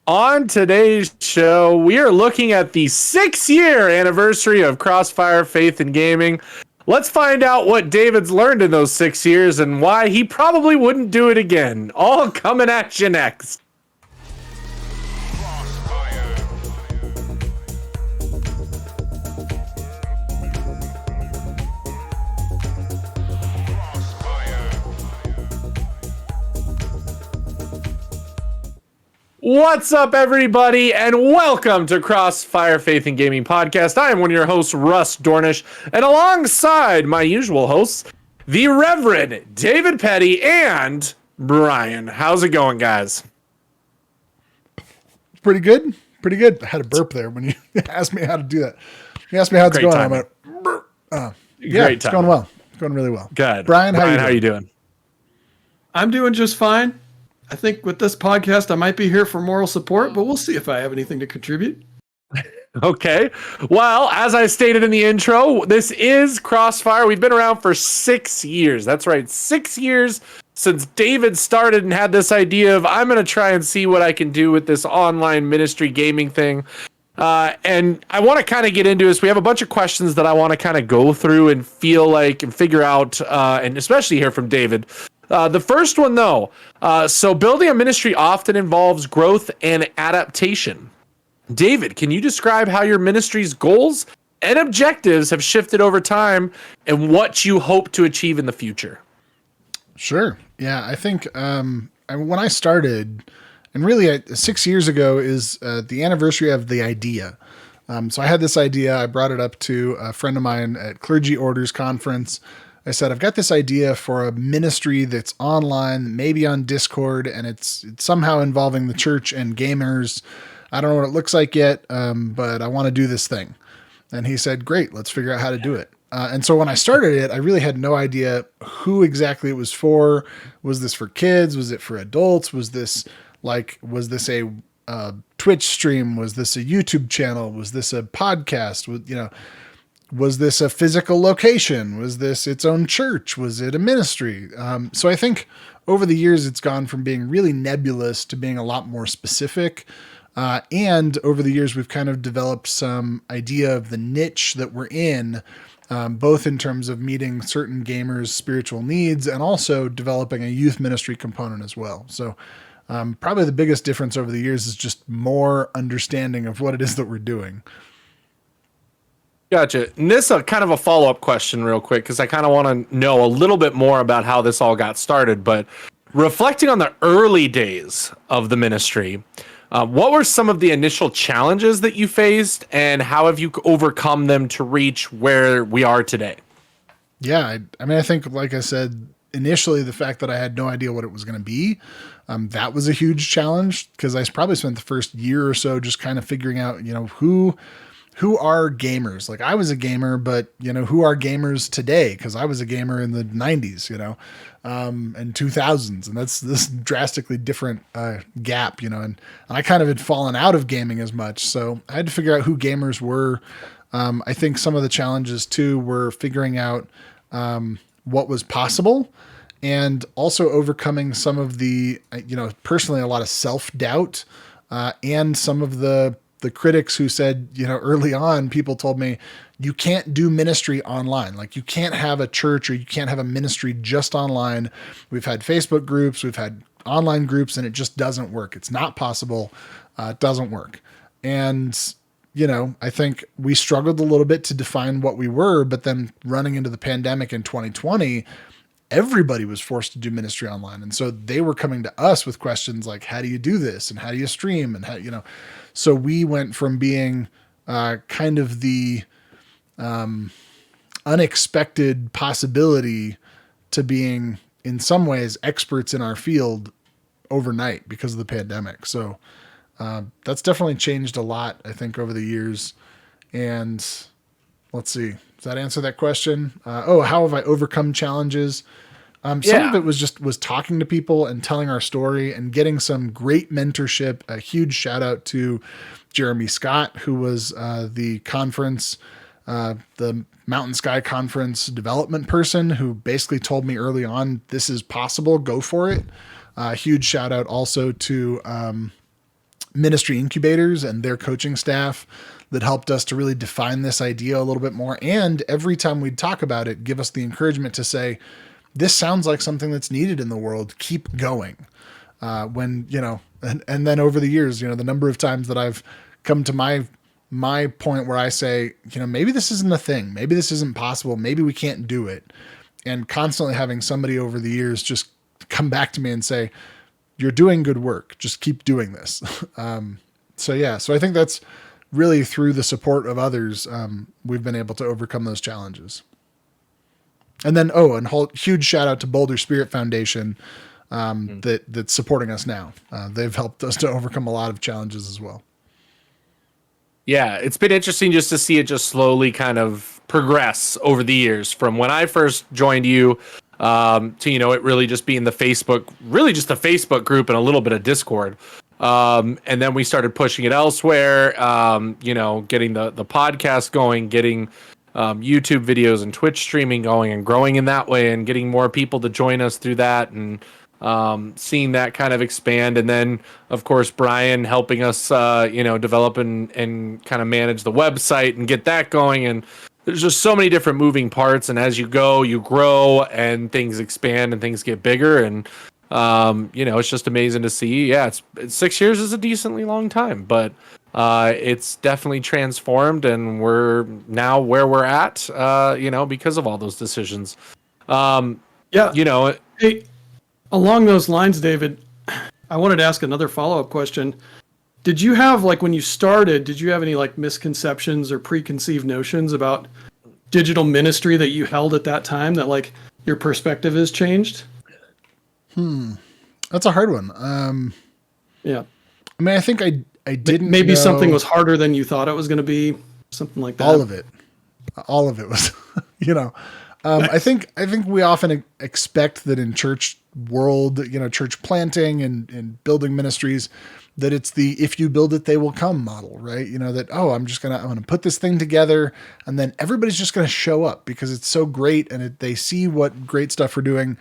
On today's show, we are looking at the 6-year anniversary of Crossfire Faith and Gaming. Let's find out what David's learned in those 6 years and why he probably wouldn't do it again. All coming at you next. What's up, everybody, and welcome to Crossfire Faith and Gaming Podcast. I am one of your hosts, Russ Dornisch, and alongside my usual hosts, the Reverend David Petty and Brian. How's it going, guys? Pretty good. Pretty good. I had a burp there when you asked me how to do that. You asked me how it's going. I went, it's going well. It's going really well. Good. Brian, how you doing? I'm doing just fine. I think with this podcast, I might be here for moral support, but we'll see if I have anything to contribute. Okay. Well, as I stated in the intro, this is Crossfire. We've been around for 6 years. That's right. 6 years since David started and had this idea of, I'm going to try and see what I can do with this online ministry gaming thing. And I want to kind of get into this. We have a bunch of questions that I want to kind of go through and feel like and figure out, and especially hear from David. The first one, though, so building a ministry often involves growth and adaptation. David, can you describe how your ministry's goals and objectives have shifted over time and what you hope to achieve in the future? Sure. Yeah, I think when I started, and really 6 years ago is the anniversary of the idea. So I had this idea. I brought it up to a friend of mine at Clergy Orders Conference. I said, I've got this idea for a ministry that's online, maybe on Discord, and it's somehow involving the church and gamers. I don't know what it looks like yet, but I want to do this thing. And he said, great, let's figure out how to do it. And so when I started it, I really had no idea who exactly it was for. Was this for kids? Was it for adults? Was this a Twitch stream? Was this a YouTube channel? Was this a podcast? Was this a physical location? Was this its own church? Was it a ministry? So I think over the years, it's gone from being really nebulous to being a lot more specific. And over the years, we've kind of developed some idea of the niche that we're in, both in terms of meeting certain gamers' spiritual needs and also developing a youth ministry component as well. So probably the biggest difference over the years is just more understanding of what it is that we're doing. Gotcha. And this is kind of a follow-up question real quick, because I kind of want to know a little bit more about how this all got started. But reflecting on the early days of the ministry, what were some of the initial challenges that you faced, and how have you overcome them to reach where we are today? Yeah, I think, like I said, initially the fact that I had no idea what it was going to be, that was a huge challenge, because I probably spent the first year or so just kind of figuring out, who are gamers? Like, I was a gamer, but who are gamers today? Because I was a gamer in the 90s, and 2000s, and that's this drastically different gap, and I kind of had fallen out of gaming as much, so I had to figure out who gamers were. I think some of the challenges too were figuring out what was possible, and also overcoming some of the, personally a lot of self-doubt, and some of the critics who said, early on, people told me, you can't do ministry online. Like, you can't have a church or you can't have a ministry just online. We've had Facebook groups, we've had online groups, and it just doesn't work. It's not possible. It doesn't work. And, I think we struggled a little bit to define what we were, but then running into the pandemic in 2020, everybody was forced to do ministry online. And so they were coming to us with questions like, how do you do this? And how do you stream? And how, so we went from being kind of the unexpected possibility to being, in some ways, experts in our field overnight because of the pandemic. So that's definitely changed a lot, I think, over the years. And let's see, does that answer that question? How have I overcome challenges? Some of it was talking to people and telling our story and getting some great mentorship. A huge shout out to Jeremy Scott, who was the conference, the Mountain Sky Conference development person, who basically told me early on, this is possible, go for it. Huge shout out also to ministry incubators and their coaching staff that helped us to really define this idea a little bit more. And every time we'd talk about it, give us the encouragement to say, this sounds like something that's needed in the world. Keep going. When, and then over the years, the number of times that I've come to my point where I say, maybe this isn't a thing. Maybe this isn't possible. Maybe we can't do it. And constantly having somebody over the years just come back to me and say, you're doing good work. Just keep doing this. So I think that's really through the support of others. We've been able to overcome those challenges. And then, huge shout out to Boulder Spirit Foundation, that's supporting us now. They've helped us to overcome a lot of challenges as well. Yeah, it's been interesting just to see it just slowly kind of progress over the years from when I first joined you to, it really just being the Facebook group and a little bit of Discord. And then we started pushing it elsewhere, getting the podcast going, getting YouTube videos and Twitch streaming going and growing in that way and getting more people to join us through that and seeing that kind of expand. And then, of course, Brian helping us, develop and kind of manage the website and get that going. And there's just so many different moving parts. And as you go, you grow and things expand and things get bigger. And, it's just amazing to see. Yeah, it's 6 years is a decently long time, but it's definitely transformed and we're now where we're at, because of all those decisions. Hey, along those lines, David, I wanted to ask another follow-up question. Did you have, when you started, did you have any misconceptions or preconceived notions about digital ministry that you held at that time that your perspective has changed? That's a hard one. Yeah. I mean, I think I didn't maybe know something was harder than you thought it was going to be, something like that. All of it was, I think we often expect that in church world, church planting and building ministries, that it's the, if you build it, they will come model, right? That, I'm going to put this thing together and then everybody's just going to show up because it's so great. And they see what great stuff we're doing.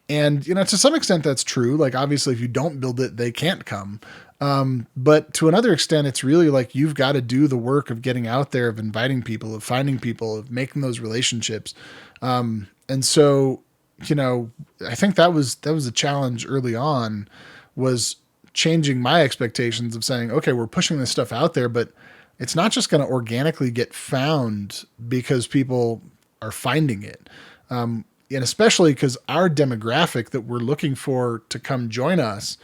And, to some extent that's true. Obviously if you don't build it, they can't come. But to another extent, it's really you've got to do the work of getting out there, of inviting people, of finding people, of making those relationships. And so, I think that was a challenge early on, was changing my expectations of saying, okay, we're pushing this stuff out there, but it's not just going to organically get found because people are finding it. And especially because our demographic that we're looking for to come join us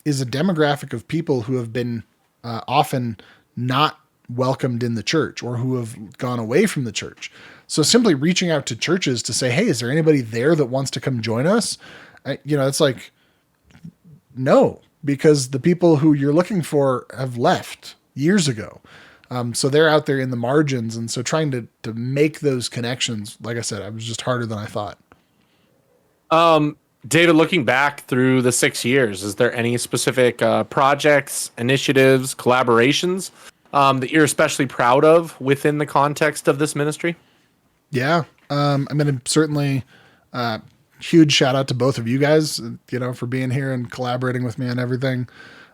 is a demographic of people who have been often not welcomed in the church or who have gone away from the church. So simply reaching out to churches to say, hey, is there anybody there that wants to come join us? It's no, because the people who you're looking for have left years ago. So they're out there in the margins. And so trying to make those connections, like I said, it was just harder than I thought. David, looking back through the 6 years, is there any specific projects, initiatives, collaborations that you're especially proud of within the context of this ministry? Yeah. Certainly huge shout out to both of you guys, for being here and collaborating with me on everything.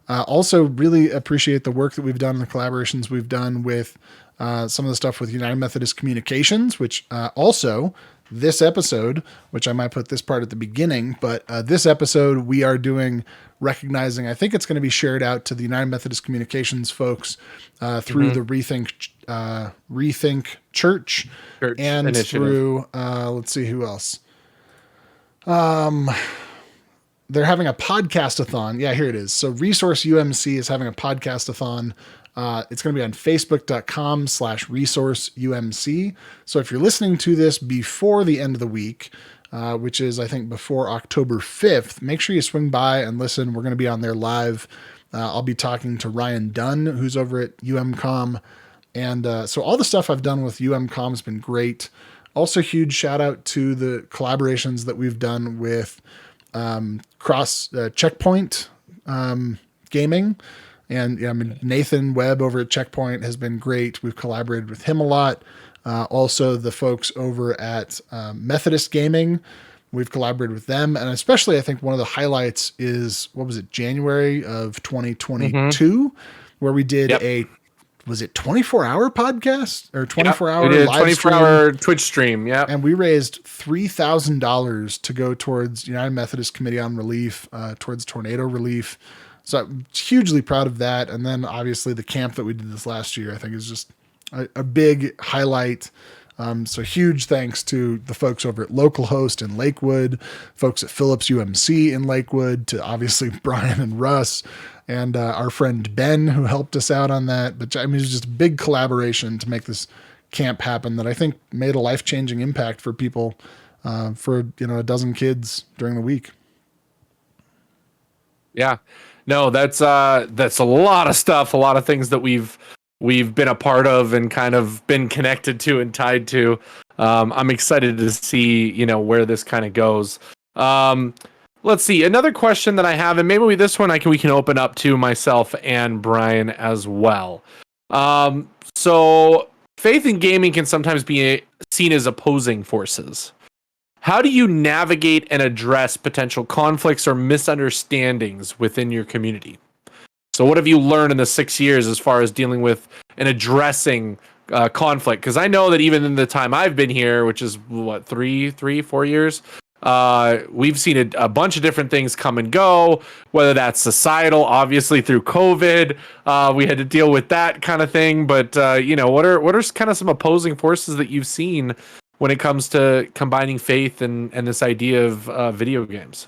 Also really appreciate the work that we've done, the collaborations we've done with some of the stuff with United Methodist Communications, which also this episode, which I might put this part at the beginning, but this episode we are doing recognizing, I think it's going to be shared out to the United Methodist Communications folks through the Rethink Church and initiative. Through, let's see who else. They're having a podcast-a-thon. Yeah, here it is. So Resource UMC is having a podcast-a-thon. It's going to be on facebook.com/resourceumc. So if you're listening to this before the end of the week, which is, I think, before October 5th, make sure you swing by and listen. We're going to be on there live. I'll be talking to Ryan Dunn, who's over at UMCOM. And so all the stuff I've done with UMCOM has been great. Also, huge shout out to the collaborations that we've done with Checkpoint Gaming. And Nathan Webb over at Checkpoint has been great. We've collaborated with him a lot. Also, the folks over at Methodist Gaming, we've collaborated with them. And especially, I think one of the highlights is, January of 2022. where we did Yep. was it 24-hour podcast or 24-hour we did live 24-hour stream? Twitch stream. Yeah. And we raised $3,000 to go towards United Methodist Committee on Relief, towards tornado relief. So I'm hugely proud of that. And then obviously the camp that we did this last year, I think is just a big highlight. So huge thanks to the folks over at Localhost in Lakewood, folks at Phillips UMC in Lakewood, to obviously Brian and Russ, and our friend Ben, who helped us out on that. But I mean, it was just a big collaboration to make this camp happen that I think made a life-changing impact for people, for a dozen kids during the week. Yeah. No, that's a lot of stuff, a lot of things that we've been a part of and kind of been connected to and tied to. I'm excited to see, where this kind of goes. Let's see. Another question that I have, and maybe this one we can open up to myself and Brian as well. So faith and gaming can sometimes be seen as opposing forces. How do you navigate and address potential conflicts or misunderstandings within your community? So what have you learned in the 6 years as far as dealing with and addressing conflict? Because I know that even in the time I've been here, which is 4 years, we've seen a bunch of different things come and go, whether that's societal, obviously through COVID, we had to deal with that kind of thing. But, what are kind of some opposing forces that you've seen when it comes to combining faith and this idea of video games?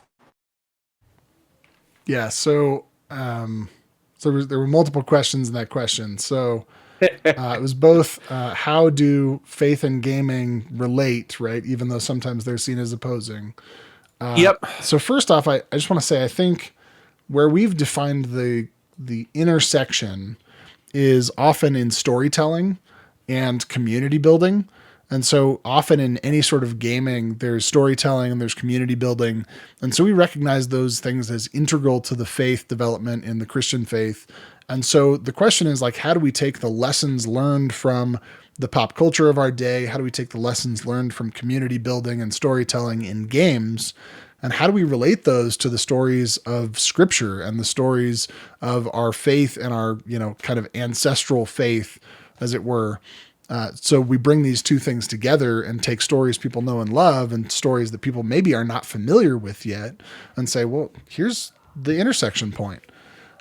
Yeah. So, there were multiple questions in that question. So it was both how do faith and gaming relate, right? Even though sometimes they're seen as opposing. Yep. So first off, I just want to say, I think where we've defined the intersection is often in storytelling and community building. And so often in any sort of gaming, there's storytelling and there's community building. And so we recognize those things as integral to the faith development in the Christian faith. And so the question is, like, how do we take the lessons learned from the pop culture of our day? How do we take the lessons learned from community building and storytelling in games? And how do we relate those to the stories of Scripture and the stories of our faith and our, kind of ancestral faith, as it were? So we bring these two things together and take stories people know and love and stories that people maybe are not familiar with yet and say, well, here's the intersection point.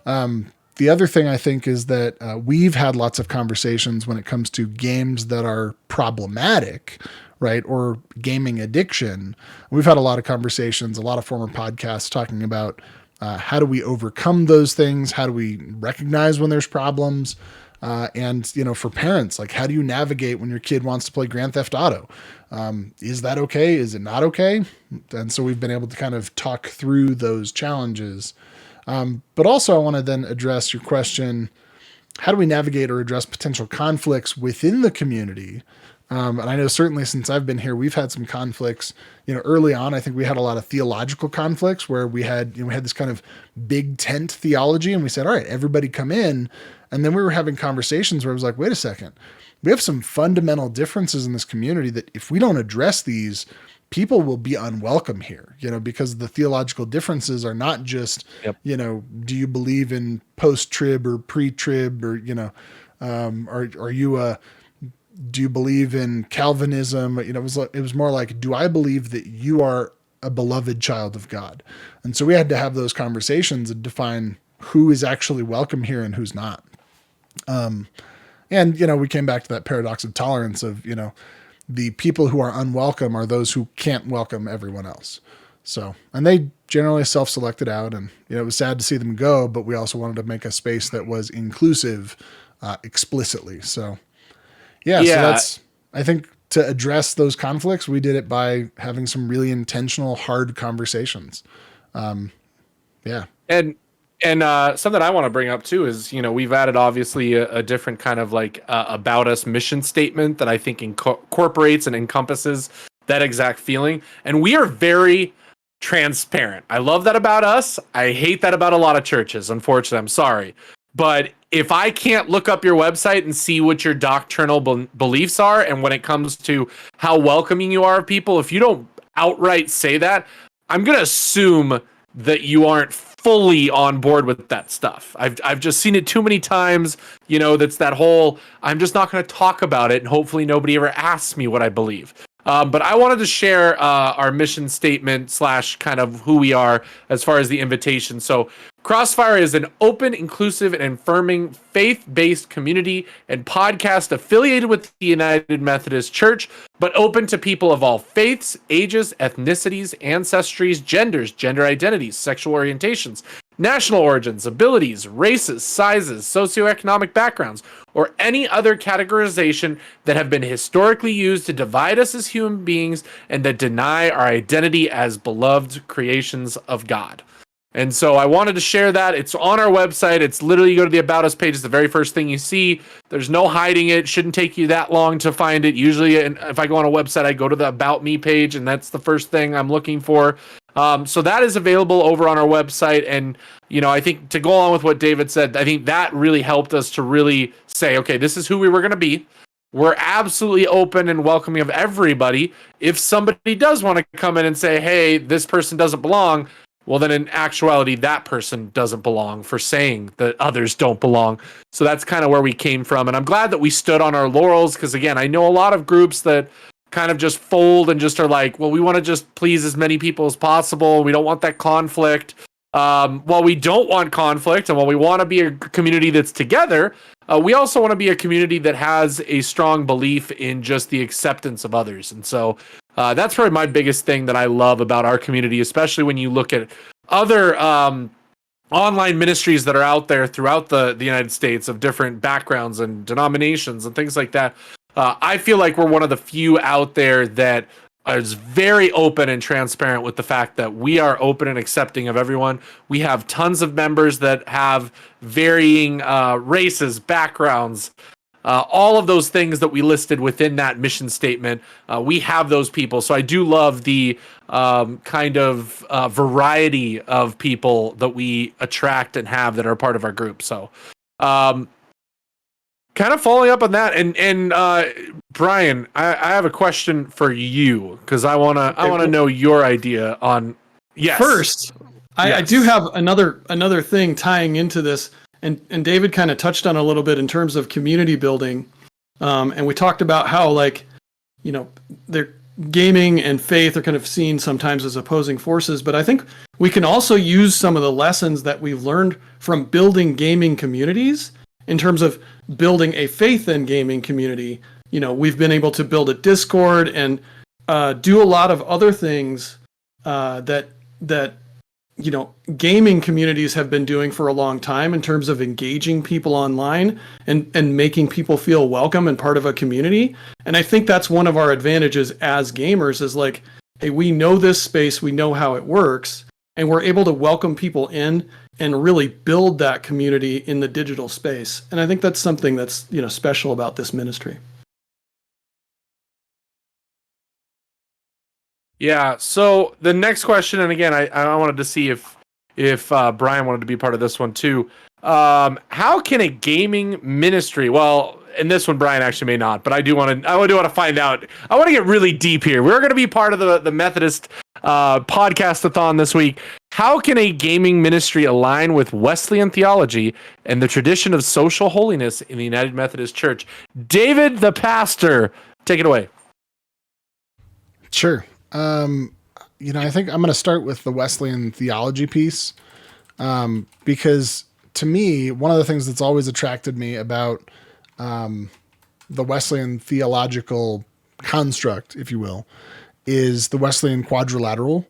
The other thing I think is that we've had lots of conversations when it comes to games that are problematic, right? Or gaming addiction. We've had a lot of conversations, a lot of former podcasts talking about how do we overcome those things? How do we recognize when there's problems? And for parents, like, how do you navigate when your kid wants to play Grand Theft Auto? Is that okay? Is it not okay? And so we've been able to kind of talk through those challenges. But also I want to then address your question, how do we navigate or address potential conflicts within the community? And I know certainly since I've been here, we've had some conflicts, early on. I think we had a lot of theological conflicts where we had this kind of big tent theology, and we said, all right, everybody come in. And then we were having conversations where it was like, wait a second, we have some fundamental differences in this community that if we don't address these, people will be unwelcome here, because the theological differences are not just, do you believe in post-trib or pre-trib or, are you do you believe in Calvinism? It was more like, do I believe that you are a beloved child of God? And so we had to have those conversations and define who is actually welcome here and who's not. And we came back to that paradox of tolerance of, the people who are unwelcome are those who can't welcome everyone else. So, and they generally self-selected out, and, it was sad to see them go, but we also wanted to make a space that was inclusive, explicitly. So, so that's, I think, to address those conflicts, we did it by having some really intentional, hard conversations. And something I want to bring up too is, we've added obviously a different kind of like about us mission statement that I think incorporates and encompasses that exact feeling. And we are very transparent. I love that about us. I hate that about a lot of churches. Unfortunately, I'm sorry. But if I can't look up your website and see what your doctrinal beliefs are, and when it comes to how welcoming you are of people, if you don't outright say that, I'm going to assume that you aren't fully on board with that stuff. I've just seen it too many times. That's that whole, I'm just not going to talk about it, and hopefully nobody ever asks me what I believe. But I wanted to share our mission statement / kind of who we are as far as the invitation. So Crossfire is an open, inclusive, and affirming faith-based community and podcast affiliated with the United Methodist Church, but open to people of all faiths, ages, ethnicities, ancestries, genders, gender identities, sexual orientations, national origins, abilities, races, sizes, socioeconomic backgrounds, or any other categorization that have been historically used to divide us as human beings and that deny our identity as beloved creations of God. And so I wanted to share that. It's on our website. It's literally, you go to the About Us page. It's the very first thing you see. There's no hiding it. Shouldn't take you that long to find it. Usually, if I go on a website, I go to the About Me page, and that's the first thing I'm looking for. So that is available over on our website. And, I think to go along with what David said, I think that really helped us to really say, okay, this is who we were going to be. We're absolutely open and welcoming of everybody. If somebody does want to come in and say, hey, this person doesn't belong, well, then in actuality, that person doesn't belong for saying that others don't belong. So that's kind of where we came from. And I'm glad that we stood on our laurels because, again, I know a lot of groups that kind of just fold and just are like, well, we want to just please as many people as possible. We don't want that conflict. While we don't want conflict and while we want to be a community that's together, we also want to be a community that has a strong belief in just the acceptance of others. And so that's probably my biggest thing that I love about our community, especially when you look at other online ministries that are out there throughout the United States of different backgrounds and denominations and things like that. I feel like we're one of the few out there that is very open and transparent with the fact that we are open and accepting of everyone. We have tons of members that have varying races, backgrounds, all of those things that we listed within that mission statement. We have those people. So I do love the kind of variety of people that we attract and have that are part of our group. So kind of following up on that, and Brian, I have a question for you because I wanna know your idea on. Yes. First, I do have another thing tying into this, and David kind of touched on a little bit in terms of community building, and we talked about how they're gaming and faith are kind of seen sometimes as opposing forces, but I think we can also use some of the lessons that we've learned from building gaming communities in terms of building a faith in gaming community. We've been able to build a Discord and do a lot of other things that gaming communities have been doing for a long time in terms of engaging people online and making people feel welcome and part of a community. And I think that's one of our advantages as gamers is like, hey, we know this space, we know how it works, and we're able to welcome people in and really build that community in the digital space. And I think that's something that's, special about this ministry. Yeah. So the next question, and again, I wanted to see if Brian wanted to be part of this one too. How can a gaming ministry? Well, in this one, Brian actually may not, but I do want to find out. I want to get really deep here. We're going to be part of the Methodist podcast-a-thon this week. How can a gaming ministry align with Wesleyan theology and the tradition of social holiness in the United Methodist Church? David, the pastor, take it away. Sure. I think I'm going to start with the Wesleyan theology piece, because to me, one of the things that's always attracted me about the Wesleyan theological construct, if you will, is the Wesleyan quadrilateral,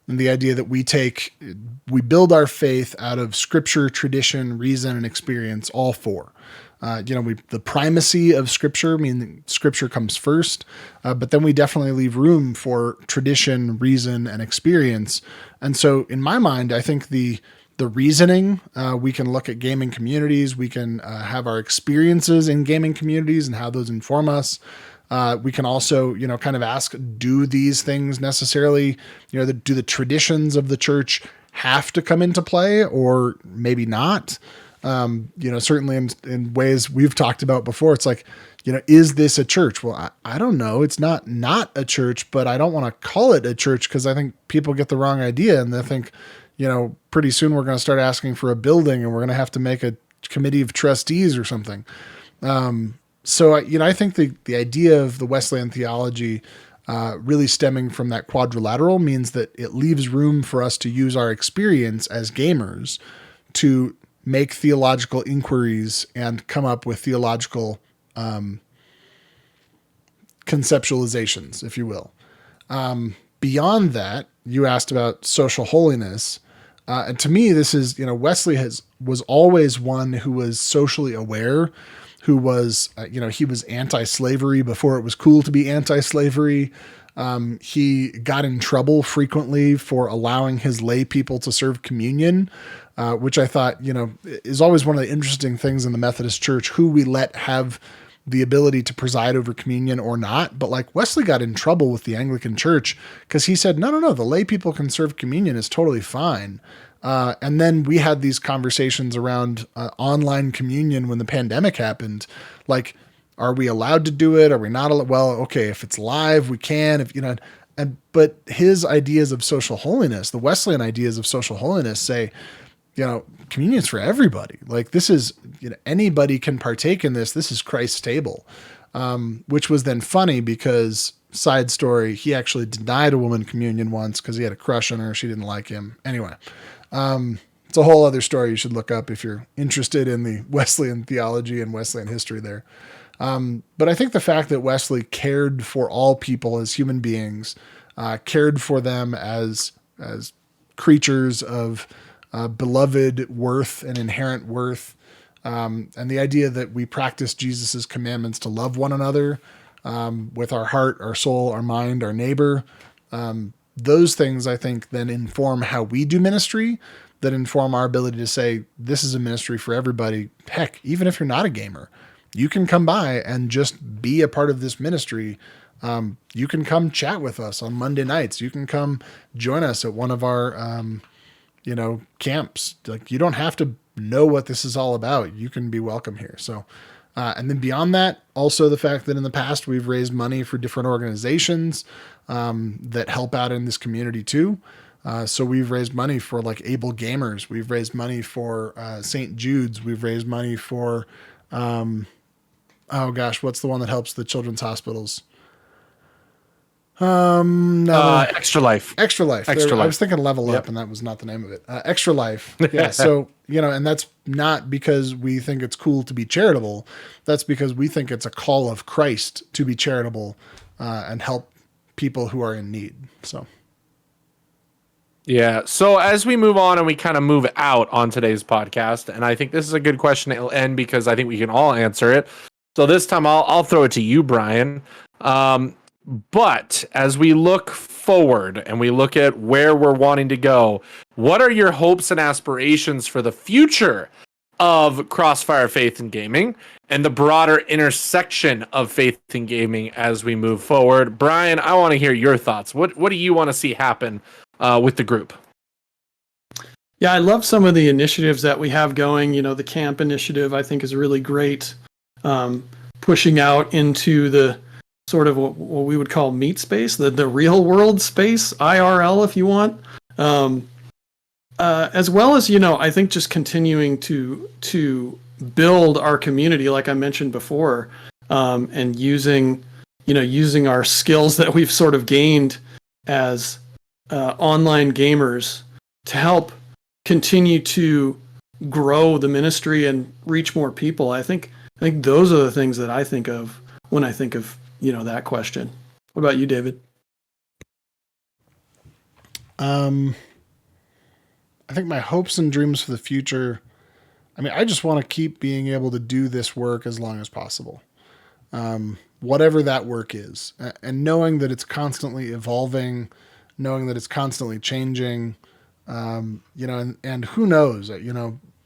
and the idea that we build our faith out of scripture, tradition, reason, and experience, all four. The primacy of scripture, meaning scripture comes first, but then we definitely leave room for tradition, reason, and experience. And so in my mind, I think the reasoning, we can look at gaming communities, we can have our experiences in gaming communities and how those inform us. We can also, kind of ask, do these things necessarily, do the traditions of the church have to come into play or maybe not? Certainly in ways we've talked about before, it's like, is this a church? Well, I don't know. It's not a church, but I don't want to call it a church because I think people get the wrong idea and they think, pretty soon we're going to start asking for a building and we're going to have to make a committee of trustees or something. So, I think the idea of the Wesleyan theology really stemming from that quadrilateral means that it leaves room for us to use our experience as gamers to make theological inquiries and come up with theological conceptualizations, if you will. Beyond that, you asked about social holiness. And to me, this is, Wesley was always one who was socially aware, who was, he was anti-slavery before it was cool to be anti-slavery. He got in trouble frequently for allowing his lay people to serve communion, which I thought, is always one of the interesting things in the Methodist Church, who we let have the ability to preside over communion or not. But like Wesley got in trouble with the Anglican Church because he said, no, the lay people can serve communion, is totally fine. And then we had these conversations around online communion when the pandemic happened. Like, are we allowed to do it? Are we not allowed? Well, okay, if it's live, we can, but his ideas of social holiness, the Wesleyan ideas of social holiness say, communion is for everybody. Like, this is, anybody can partake in this. This is Christ's table. Which was then funny because, side story, he actually denied a woman communion once because he had a crush on her. She didn't like him. Anyway, it's a whole other story you should look up if you're interested in the Wesleyan theology and Wesleyan history there. But I think the fact that Wesley cared for all people as human beings, cared for them as creatures of beloved worth and inherent worth, and the idea that we practice Jesus's commandments to love one another with our heart, our soul, our mind, our neighbor. Those things, I think, then inform how we do ministry, that inform our ability to say, this is a ministry for everybody. Heck, even if you're not a gamer, you can come by and just be a part of this ministry. You can come chat with us on Monday nights. You can come join us at one of our, camps. Like, you don't have to know what this is all about. You can be welcome here. So, and then beyond that, also the fact that in the past we've raised money for different organizations that help out in this community too. So we've raised money for like Able Gamers. We've raised money for St. Jude's. We've raised money for, what's the one that helps the children's hospitals? Extra Life. Extra Life. Extra Life. I was thinking Level Up, and that was not the name of it. Extra Life. Yeah. So, and that's not because we think it's cool to be charitable. That's because we think it's a call of Christ to be charitable and help people who are in need. So. Yeah. So as we move on and we kind of move out on today's podcast, and I think this is a good question to end because I think we can all answer it. So this time I'll throw it to you, Brian. But as we look forward and we look at where we're wanting to go, what are your hopes and aspirations for the future of Crossfire Faith and Gaming and the broader intersection of faith and gaming as we move forward? Brian, I want to hear your thoughts. What do you want to see happen with the group? Yeah, I love some of the initiatives that we have going. The camp initiative, I think, is really great. Pushing out into the sort of what we would call meat space, the real world space, IRL, if you want. As well as, I think just continuing to build our community, like I mentioned before, and using our skills that we've sort of gained as online gamers to help continue to grow the ministry and reach more people. I think those are the things that I think of when I think of, that question. What about you, David? I think my hopes and dreams for the future, I just want to keep being able to do this work as long as possible. Whatever that work is, and knowing that it's constantly evolving, knowing that it's constantly changing, and who knows,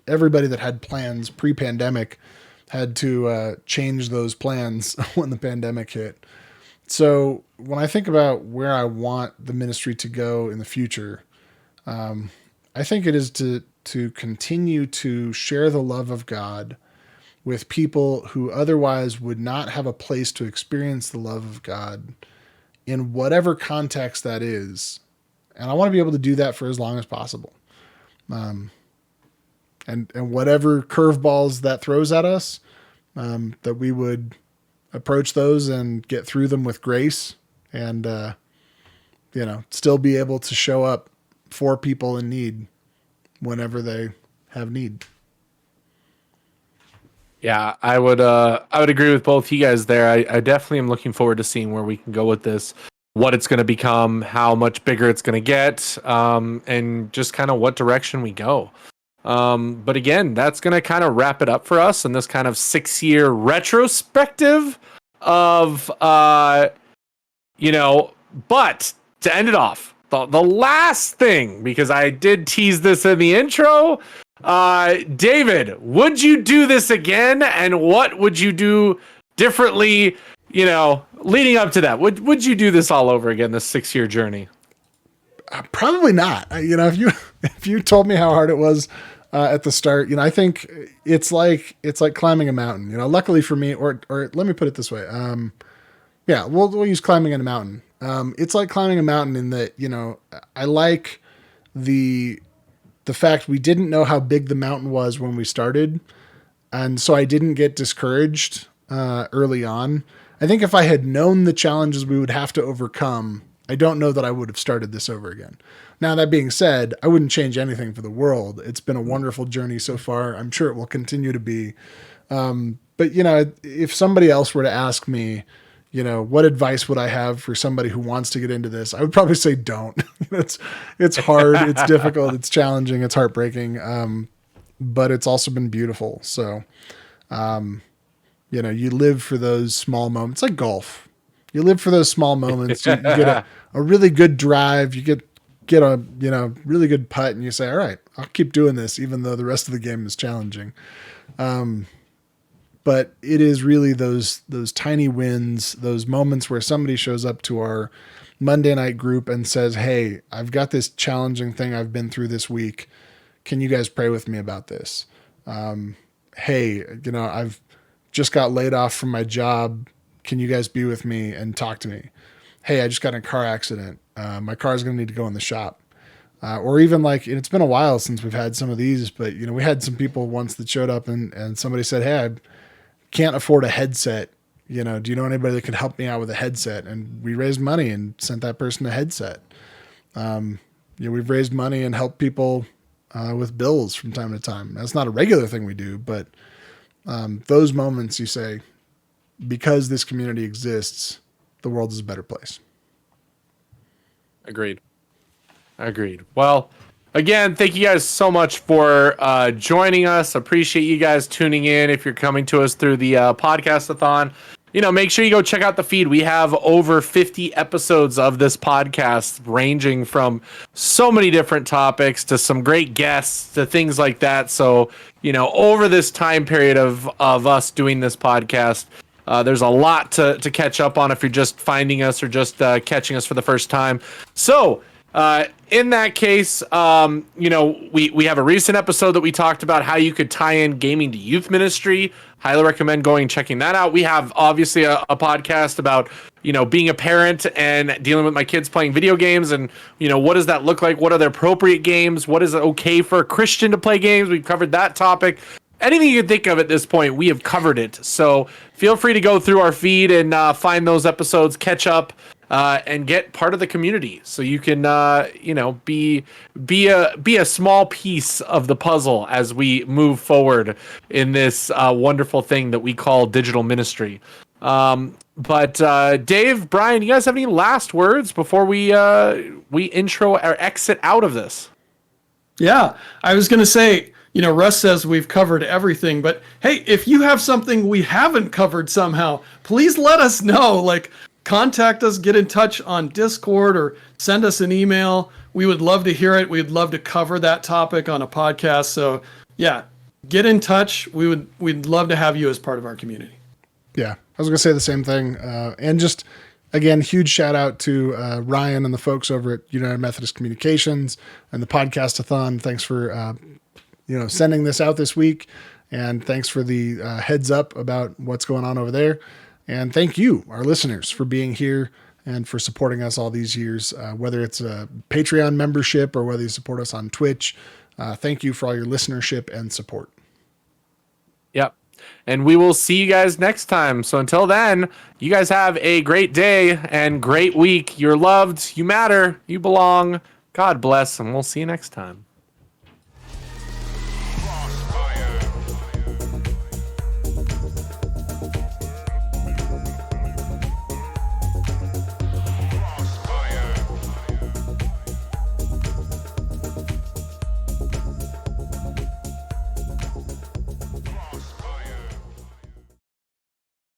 everybody that had plans pre-pandemic had to change those plans when the pandemic hit. So when I think about where I want the ministry to go in the future, I think it is to continue to share the love of God with people who otherwise would not have a place to experience the love of God in whatever context that is. And I want to be able to do that for as long as possible. And whatever curveballs that throws at us, that we would approach those and get through them with grace and, still be able to show up for people in need whenever they have need. Yeah, I would agree with both you guys there. I definitely am looking forward to seeing where we can go with this, what it's going to become, how much bigger it's going to get, and just kind of what direction we go. But again, that's going to kind of wrap it up for us in this kind of 6-year retrospective of, but to end it off, the last thing, because I did tease this in the intro, David, would you do this again? And what would you do differently, leading up to that? Would you do this all over again, this 6-year journey? Probably not. If you told me how hard it was at the start, I think it's like climbing a mountain. Luckily for me, or let me put it this way. We'll use climbing in a mountain. It's like climbing a mountain in that I like the fact we didn't know how big the mountain was when we started, and so I didn't get discouraged early on. I think if I had known the challenges we would have to overcome, I don't know that I would have started this over again. Now, that being said, I wouldn't change anything for the world. It's been a wonderful journey so far. I'm sure it will continue to be. But if somebody else were to ask me, what advice would I have for somebody who wants to get into this? I would probably say don't. It's hard, it's difficult, it's challenging, it's heartbreaking. But it's also been beautiful. So, you live for those small moments, like golf. You live for those small moments. You get a really good drive. You get a really good putt, and you say, "All right, I'll keep doing this, even though the rest of the game is challenging." But it is really those tiny wins, those moments where somebody shows up to our Monday night group and says, "Hey, I've got this challenging thing I've been through this week. Can you guys pray with me about this? Hey, I've just got laid off from my job. Can you guys be with me and talk to me? Hey, I just got in a car accident. My car is going to need to go in the shop." Or even it's been a while since we've had some of these, but we had some people once that showed up and somebody said, "Hey, I can't afford a headset. Do you know anybody that could help me out with a headset?" And we raised money and sent that person a headset. We've raised money and helped people with bills from time to time. That's not a regular thing we do, but those moments you say, because this community exists, the world is a better place. Agreed. Well, again, thank you guys so much for joining us. Appreciate you guys tuning in. If you're coming to us through the podcast-a-thon, make sure you go check out the feed. We have over 50 episodes of this podcast, ranging from so many different topics to some great guests to things like that. So, over this time period of us doing this podcast, there's a lot to catch up on if you're just finding us or just catching us for the first time. So, in that case, we have a recent episode that we talked about how you could tie in gaming to youth ministry. Highly recommend going and checking that out. We have obviously a podcast about, being a parent and dealing with my kids playing video games and, what does that look like? What are the appropriate games? What is it okay for a Christian to play games? We've covered that topic. Anything you can think of at this point, we have covered it. So feel free to go through our feed and find those episodes, catch up, and get part of the community. So you can, be a small piece of the puzzle as we move forward in this wonderful thing that we call digital ministry. But Dave, Brian, you guys have any last words before we intro or exit out of this? Yeah, I was going to say, Russ says we've covered everything, but hey, if you have something we haven't covered somehow, please let us know. Contact us, get in touch on Discord, or send us an email. We would love to hear it. We'd love to cover that topic on a podcast. So yeah, get in touch. We'd love to have you as part of our community. Yeah, I was going to say the same thing. And just, again, huge shout out to Ryan and the folks over at United Methodist Communications and the podcast-a-thon. Thanks for, sending this out this week. And thanks for the heads up about what's going on over there. And thank you, our listeners, for being here and for supporting us all these years, whether it's a Patreon membership or whether you support us on Twitch. Thank you for all your listenership and support. Yep. And we will see you guys next time. So until then, you guys have a great day and great week. You're loved. You matter. You belong. God bless. And we'll see you next time.